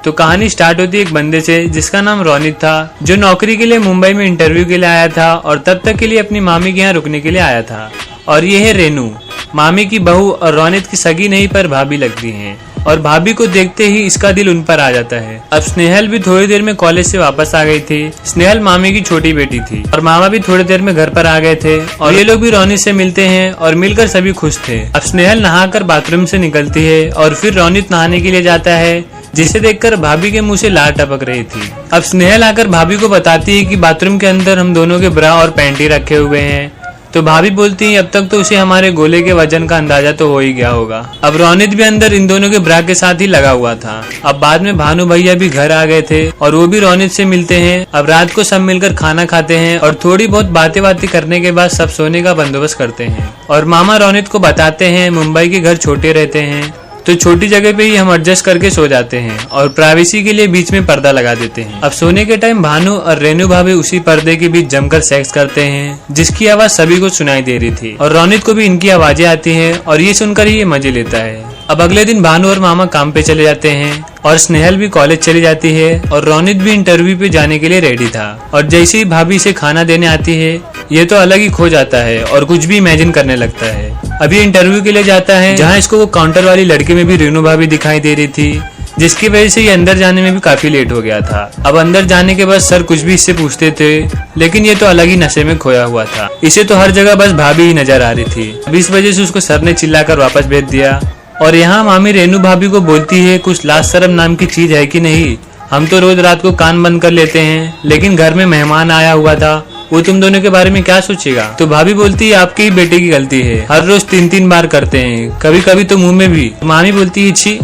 तो कहानी स्टार्ट होती है एक बंदे से जिसका नाम रोनित था, जो नौकरी के लिए मुंबई में इंटरव्यू के लिए आया था और तब तक के लिए अपनी मामी के यहाँ रुकने के लिए आया था। और ये है रेनू, मामी की बहू और रोनित की सगी नहीं पर भाभी लगती हैं। और भाभी को देखते ही इसका दिल उन पर आ जाता है। अब स्नेहल भी थोड़ी देर में कॉलेज से वापस आ गई थी। स्नेहल मामी की छोटी बेटी थी और मामा भी थोड़ी देर में घर पर आ गए थे और ये लोग भी रोनित से मिलते हैं और मिलकर सभी खुश थे। अब स्नेहल नहाकर बाथरूम से निकलती है और फिर रोनित नहाने के लिए जाता है, जिसे देखकर भाभी के मुंह से लार टपक रही थी। अब स्नेहल आकर भाभी को बताती है कि बाथरूम के अंदर हम दोनों के ब्रा और पैंटी रखे हुए हैं। तो भाभी बोलती है अब तक तो उसे हमारे गोले के वजन का अंदाजा तो हो ही गया होगा। अब रोनित भी अंदर इन दोनों के ब्रा के साथ ही लगा हुआ था। अब बाद में भानु भैया भी घर आ गए थे और वो भी रोनित से मिलते हैं। अब रात को सब मिलकर खाना खाते हैं और थोड़ी बहुत बातें करने के बाद सब सोने का बंदोबस्त करते हैं। और मामा रोनित को बताते हैं मुंबई के घर छोटे रहते हैं तो छोटी जगह पे ही हम एडजस्ट करके सो जाते हैं और प्राइवेसी के लिए बीच में पर्दा लगा देते हैं। अब सोने के टाइम भानु और रेनू भाभी उसी पर्दे के बीच जमकर सेक्स करते हैं, जिसकी आवाज सभी को सुनाई दे रही थी और रोनित को भी इनकी आवाजें आती हैं और ये सुनकर ही ये मजे लेता है। अब अगले दिन भानु और मामा काम पे चले जाते हैं और स्नेहल भी कॉलेज चली जाती है और रोनित भी इंटरव्यू पे जाने के लिए रेडी था। और जैसे ही भाभी से खाना देने आती है ये तो अलग ही खो जाता है और कुछ भी इमेजिन करने लगता है। अभी इंटरव्यू के लिए जाता है जहाँ इसको वो काउंटर वाली लड़की में भी रेनू भाभी दिखाई दे रही थी, जिसकी वजह से ये अंदर जाने में भी काफी लेट हो गया था। अब अंदर जाने के बाद सर कुछ भी इससे पूछते थे, लेकिन ये तो अलग ही नशे में खोया हुआ था। इसे तो हर जगह बस भाभी ही नजर आ रही थी। अब इस वजह से उसको सर ने चिल्लाकर वापस भेज दिया। और यहाँ मामी रेनू भाभी को बोलती है कुछ लाज शर्म नाम की चीज है कि नहीं, हम तो रोज रात को कान बंद कर लेते हैं, लेकिन घर में मेहमान आया हुआ था, वो तुम दोनों के बारे में क्या सोचेगा। तो भाभी बोलती है आपके ही बेटे की गलती है, हर रोज 3-3 बार करते हैं, कभी कभी तो मुंह में भी। मामी बोलती है छी।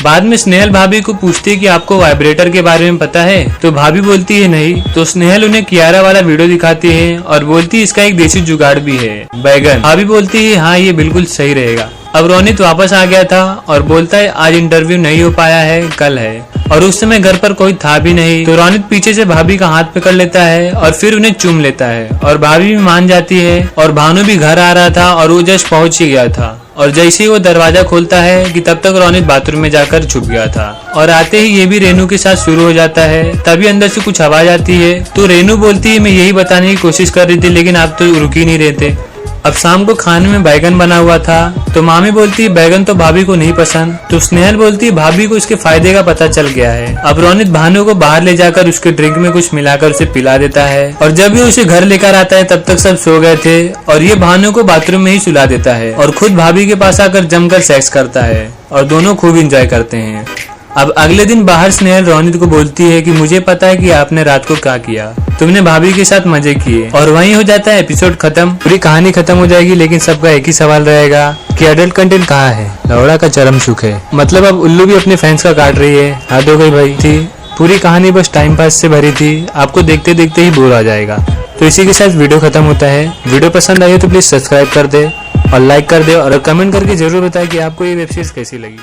बाद में स्नेहल भाभी को पूछती है कि आपको वाइब्रेटर के बारे में पता है, तो भाभी बोलती है नहीं। तो स्नेहल उन्हें कियारा वाला वीडियो दिखाती है और बोलती है इसका एक देसी जुगाड़ भी है, बैगन। भाभी बोलती है हाँ ये बिल्कुल सही रहेगा। अब रोनित वापस आ गया था और बोलता है आज इंटरव्यू नहीं हो पाया है, कल है। और उस समय घर पर कोई था भी नहीं। तो रोनित पीछे से भाभी का हाथ पकड़ लेता है और फिर उन्हें चूम लेता है और भाभी भी मान जाती है। और भानु भी घर आ रहा था और वो जस्ट पहुंच ही गया था। और जैसे ही वो दरवाजा खोलता है कि तब तक रोनित बाथरूम में जाकर छुप गया था। और आते ही ये भी रेनू के साथ शुरू हो जाता है। तभी अंदर से कुछ आवाज आती है तो रेनू बोलती है मैं यही बताने की कोशिश कर रही थी, लेकिन आप तो रुक ही नहीं रहे थे। अब शाम को खाने में बैगन बना हुआ था तो मामी बोलती है बैगन तो भाभी को नहीं पसंद। तो स्नेहल बोलती है भाभी को इसके फायदे का पता चल गया है। अब रोनित भानु को बाहर ले जाकर उसके ड्रिंक में कुछ मिलाकर उसे पिला देता है। और जब ये उसे घर लेकर आता है तब तक सब सो गए थे और ये भानु को बाथरूम में ही सुला देता है और खुद भाभी के पास आकर जमकर सेक्स करता है और दोनों खूब एंजॉय करते हैं। अब अगले दिन बाहर स्नेहल रोनित को बोलती है कि मुझे पता है कि आपने रात को क्या किया, तुमने भाभी के साथ मजे किए। और वहीं हो जाता है एपिसोड खत्म। पूरी कहानी खत्म हो जाएगी, लेकिन सबका एक ही सवाल रहेगा कि एडल्ट कंटेंट कहाँ है। लौड़ा का चरम सुख है, मतलब अब उल्लू भी अपने फैंस का काट रही है। हद हो गई भाई थी। पूरी कहानी बस टाइम पास से भरी थी, आपको देखते देखते ही बोर आ जाएगा। तो इसी के साथ वीडियो खत्म होता है। वीडियो पसंद आई तो प्लीज सब्सक्राइब कर दे और लाइक कर दे और कमेंट करके जरूर बताए कि आपको ये वेब सीरीज कैसी लगी।